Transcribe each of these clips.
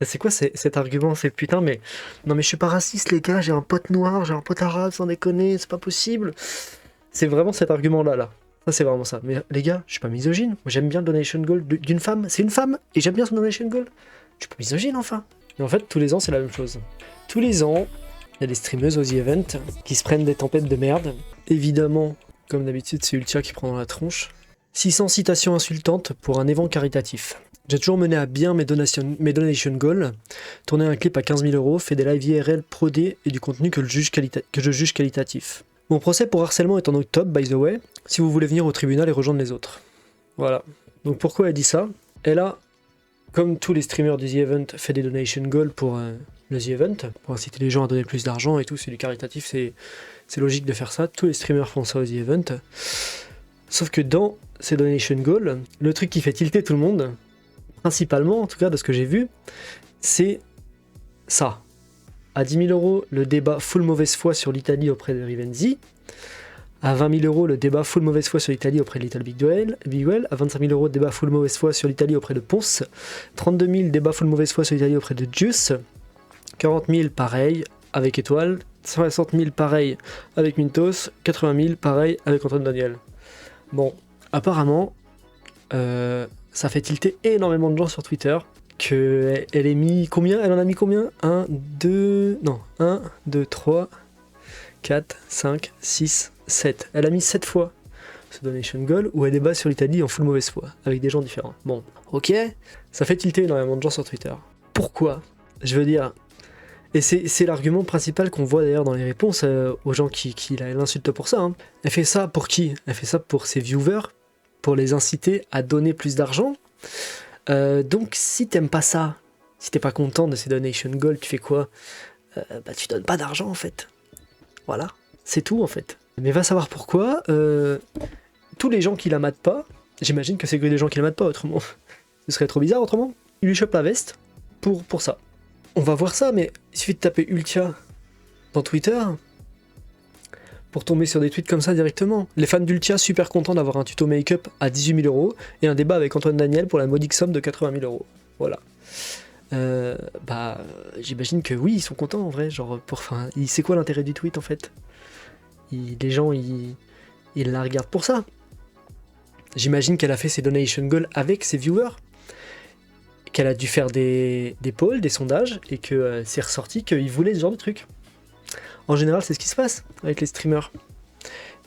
C'est quoi cet argument? C'est putain, mais non, mais je suis pas raciste, les gars. J'ai un pote noir, j'ai un pote arabe, sans déconner, c'est pas possible. C'est vraiment cet argument-là, là. Ça, c'est vraiment ça. Mais les gars, je suis pas misogyne. Moi, j'aime bien le donation goal d'une femme. C'est une femme et j'aime bien son donation goal. Je suis pas misogyne, enfin. Et en fait, tous les ans, c'est la même chose. Tous les ans, il y a des streameuses aux The Event qui se prennent des tempêtes de merde. Évidemment, comme d'habitude, c'est Ultia qui prend dans la tronche. 600 citations insultantes pour un événement caritatif. J'ai toujours mené à bien mes donation goals, tourné un clip à 15 000 euros, fait des lives IRL prodés et du contenu que je juge qualitatif. Mon procès pour harcèlement est en octobre, by the way, si vous voulez venir au tribunal et rejoindre les autres. Voilà. Donc pourquoi elle dit ça? Elle a, comme tous les streamers du The Event, fait des donation goals pour le The Event, pour inciter les gens à donner plus d'argent et tout, c'est du caritatif, c'est logique de faire ça, tous les streamers font ça au The Event. Sauf que dans ces donation goals, le truc qui fait tilter tout le monde, principalement, en tout cas de ce que j'ai vu, c'est ça. À 10 000 euros, le débat full mauvaise foi sur l'Italie auprès de Rivenzi. À 20 000 euros, le débat full mauvaise foi sur l'Italie auprès de Little Big Well. À 25 000 euros, le débat full mauvaise foi sur l'Italie auprès de Ponce. 32 000, débat full mauvaise foi sur l'Italie auprès de Juice. 40 000, pareil, avec Étoile. 160 000, pareil, avec Mintos. 80 000, pareil, avec Antoine Daniel. Bon, apparemment, ça fait tilter énormément de gens sur Twitter. Elle ait mis combien? Elle en a mis combien? 1, 2... Non, 1, 2, 3, 4, 5, 6, 7. Elle a mis 7 fois ce donation goal où elle débat sur l'Italie en full mauvaise foi, avec des gens différents. Bon, ok, ça fait tilter énormément de gens sur Twitter. Pourquoi? Je veux dire... Et c'est l'argument principal qu'on voit d'ailleurs dans les réponses aux gens qui l'insultent pour ça. Hein. Elle fait ça pour qui? Elle fait ça pour ses viewers, pour les inciter à donner plus d'argent. Donc si t'aimes pas ça, si t'es pas content de ces donation goals, tu fais quoi? Bah tu donnes pas d'argent en fait. Voilà, c'est tout en fait. Mais va savoir pourquoi, tous les gens qui la matent pas, j'imagine que c'est que des gens qui la matent pas autrement. Ce serait trop bizarre autrement. Ils lui chopent la veste pour ça. On va voir ça, mais il suffit de taper Ultia dans Twitter pour tomber sur des tweets comme ça directement. Les fans d'Ultia super contents d'avoir un tuto make-up à 18 000 euros et un débat avec Antoine Daniel pour la modique somme de 80 000 euros. Voilà. J'imagine que oui, ils sont contents en vrai. Genre, c'est quoi l'intérêt du tweet en fait? Les gens, ils la regardent pour ça. J'imagine qu'elle a fait ses donation goals avec ses viewers, qu'elle a dû faire des polls, des sondages, et que c'est ressorti qu'ils voulaient ce genre de truc. En général, c'est ce qui se passe avec les streamers.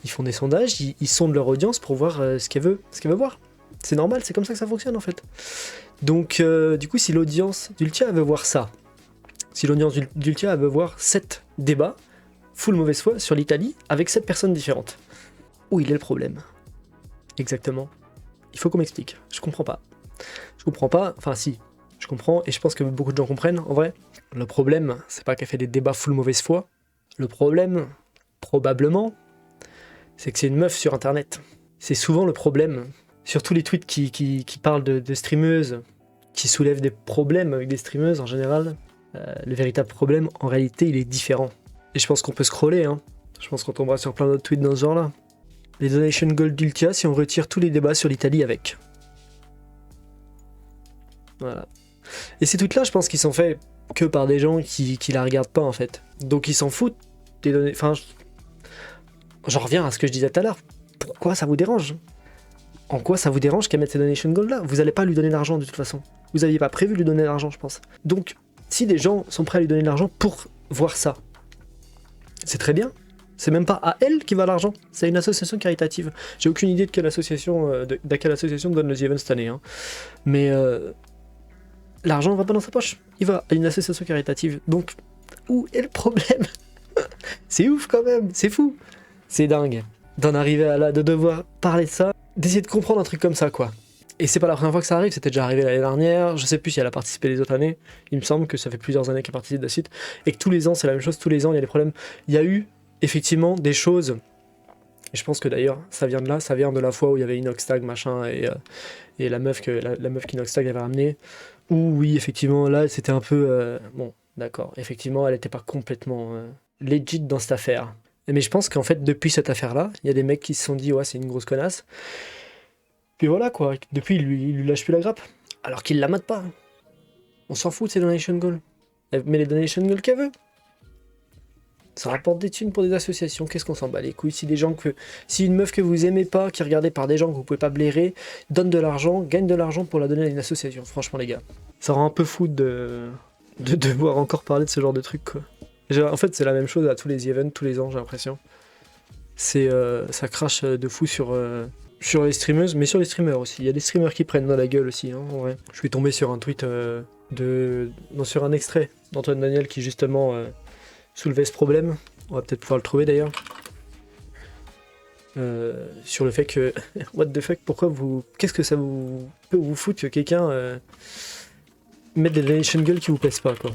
Ils font des sondages, ils sondent leur audience pour voir ce qu'elle veut voir. C'est normal, c'est comme ça que ça fonctionne en fait. Donc, du coup, si l'audience d'Ultia veut voir ça, si l'audience d'Ultia veut voir 7 débats, full mauvaise foi, sur l'Italie, avec 7 personnes différentes, où il est le problème? Exactement. Il faut qu'on m'explique. Je comprends pas. Enfin si, je comprends, et je pense que beaucoup de gens comprennent, en vrai. Le problème, c'est pas qu'elle fait des débats full mauvaise foi. Le problème, probablement, c'est que c'est une meuf sur Internet. C'est souvent le problème. Surtout les tweets qui parlent de streameuses, qui soulèvent des problèmes avec des streameuses en général. Le véritable problème, en réalité, il est différent. Et je pense qu'on peut scroller, hein. Je pense qu'on tombera sur plein d'autres tweets dans ce genre-là. Les donation gold d'Ultia si on retire tous les débats sur l'Italie avec. Voilà. Et ces tweets-là, je pense qu'ils sont faits que par des gens qui la regardent pas, en fait. Donc ils s'en foutent des données... Enfin, j'en reviens à ce que je disais tout à l'heure. Pourquoi ça vous dérange? En quoi ça vous dérange qu'elle mette ces donation goals-là? Vous allez pas lui donner d'argent de toute façon. Vous aviez pas prévu de lui donner d'argent, je pense. Donc, si des gens sont prêts à lui donner de l'argent pour voir ça, c'est très bien. C'est même pas à elle qui va l'argent, c'est une association caritative. J'ai aucune idée de quelle association, donne le The Event cette année. Hein. Mais l'argent va pas dans sa poche, il va à une association caritative. Donc, où est le problème? C'est ouf quand même, c'est fou. C'est dingue d'en arriver à là, de devoir parler de ça, d'essayer de comprendre un truc comme ça, quoi. Et c'est pas la première fois que ça arrive, c'était déjà arrivé l'année dernière, je sais plus si elle a participé les autres années, il me semble que ça fait plusieurs années qu'elle participe de suite, et que tous les ans c'est la même chose, tous les ans il y a des problèmes. Il y a eu effectivement des choses, et je pense que d'ailleurs ça vient de là, ça vient de la fois où il y avait Inoxtag machin, et la meuf qu'Inoxtag avait ramenée, où oui effectivement là c'était un peu... bon d'accord, effectivement elle était pas complètement legit dans cette affaire. Mais je pense qu'en fait depuis cette affaire là, il y a des mecs qui se sont dit ouais c'est une grosse connasse, puis voilà quoi, depuis il lui lâche plus la grappe, alors qu'il la mate pas. On s'en fout de ces donation goals. Elle met les donation goals qu'elle veut. Ça rapporte des thunes pour des associations, qu'est-ce qu'on s'en bat les couilles. Si une meuf que vous aimez pas, qui est regardée par des gens que vous pouvez pas blairer, donne de l'argent, gagne de l'argent pour la donner à une association, franchement les gars. Ça rend un peu fou de devoir encore parler de ce genre de truc quoi. En fait c'est la même chose à tous les events, tous les ans j'ai l'impression. Ça crache de fou sur les streameuses, mais sur les streamers aussi. Il y a des streamers qui prennent dans la gueule aussi, hein, en vrai. Je suis tombé sur un tweet sur un extrait d'Antoine Daniel qui justement soulevait ce problème. On va peut-être pouvoir le trouver d'ailleurs. Sur le fait que what the fuck, qu'est-ce que ça peut vous foutre que quelqu'un mette des donation girls qui vous plaisent pas quoi.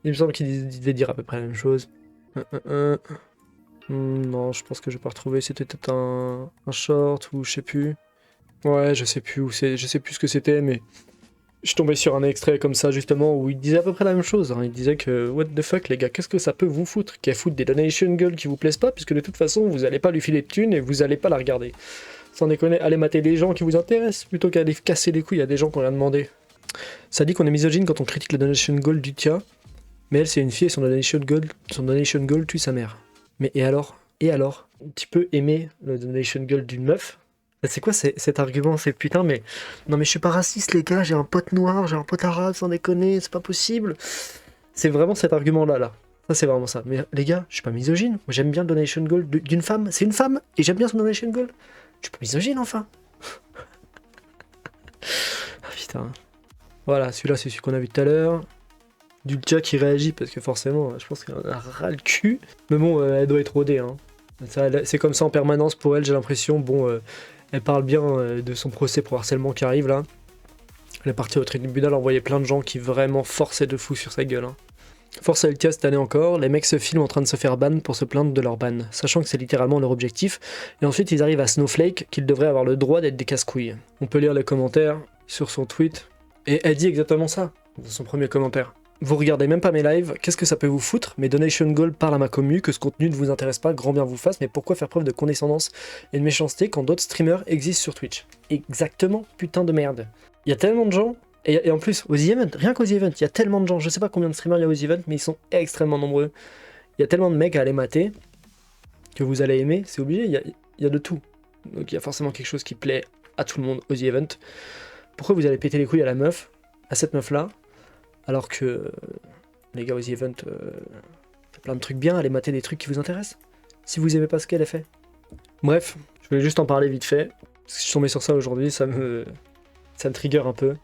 Il me semble qu'il devait dire à peu près la même chose. Non, je pense que je vais pas retrouver. C'était peut-être un short ou je sais plus. Ouais, je sais plus je sais plus ce que c'était, mais je suis tombé sur un extrait comme ça justement où il disait à peu près la même chose. Hein. Il disait que what the fuck les gars, qu'est-ce que ça peut vous foutre qu'elle foute des donation girls qui vous plaisent pas, puisque de toute façon vous allez pas lui filer de thunes et vous allez pas la regarder. Sans déconner, allez mater des gens qui vous intéressent plutôt qu'aller casser les couilles à des gens qu'on a demandé. Ça dit qu'on est misogyne quand on critique la donation goal du Tia, mais elle c'est une fille et son donation goal tue sa mère. Mais et alors, tu peux aimer le donation goal d'une meuf. C'est quoi cet argument? C'est putain, mais non, mais je suis pas raciste, les gars. J'ai un pote noir, j'ai un pote arabe, sans déconner, c'est pas possible. C'est vraiment cet argument-là, là. Ça, c'est vraiment ça. Mais les gars, je suis pas misogyne. Moi, j'aime bien le donation goal d'une femme. C'est une femme et j'aime bien son donation goal. Je suis pas misogyne, enfin. Ah putain. Voilà, celui-là, c'est celui qu'on a vu tout à l'heure. Dulcia qui réagit parce que forcément, je pense qu'elle en a ras le cul. Mais bon, elle doit être rodée. Hein. C'est comme ça en permanence pour elle, j'ai l'impression. Bon, elle parle bien de son procès pour harcèlement qui arrive là. Elle est partie au tribunal envoyer plein de gens qui vraiment forçaient de fou sur sa gueule. Hein. Force à Eltia cette année encore, les mecs se filment en train de se faire ban pour se plaindre de leur ban, sachant que c'est littéralement leur objectif. Et ensuite ils arrivent à Snowflake qu'ils devraient avoir le droit d'être des casse-couilles. On peut lire les commentaires sur son tweet. Et elle dit exactement ça dans son premier commentaire. Vous regardez même pas mes lives, qu'est-ce que ça peut vous foutre? Mes donation goals parlent à ma commu, que ce contenu ne vous intéresse pas, grand bien vous fasse, mais pourquoi faire preuve de condescendance et de méchanceté quand d'autres streamers existent sur Twitch? Exactement, putain de merde. Il y a tellement de gens, et en plus, aux events, rien qu'aux events, il y a tellement de gens, je sais pas combien de streamers il y a aux events, mais ils sont extrêmement nombreux. Il y a tellement de mecs à aller mater, que vous allez aimer, c'est obligé, il y a de tout. Donc il y a forcément quelque chose qui plaît à tout le monde aux events. Pourquoi vous allez péter les couilles à la meuf, à cette meuf-là, alors que les gars aux events, il y a plein de trucs bien, allez mater des trucs qui vous intéressent, si vous aimez pas ce qu'elle a fait. Bref, je voulais juste en parler vite fait, parce que je suis tombé sur ça aujourd'hui, ça me trigger un peu.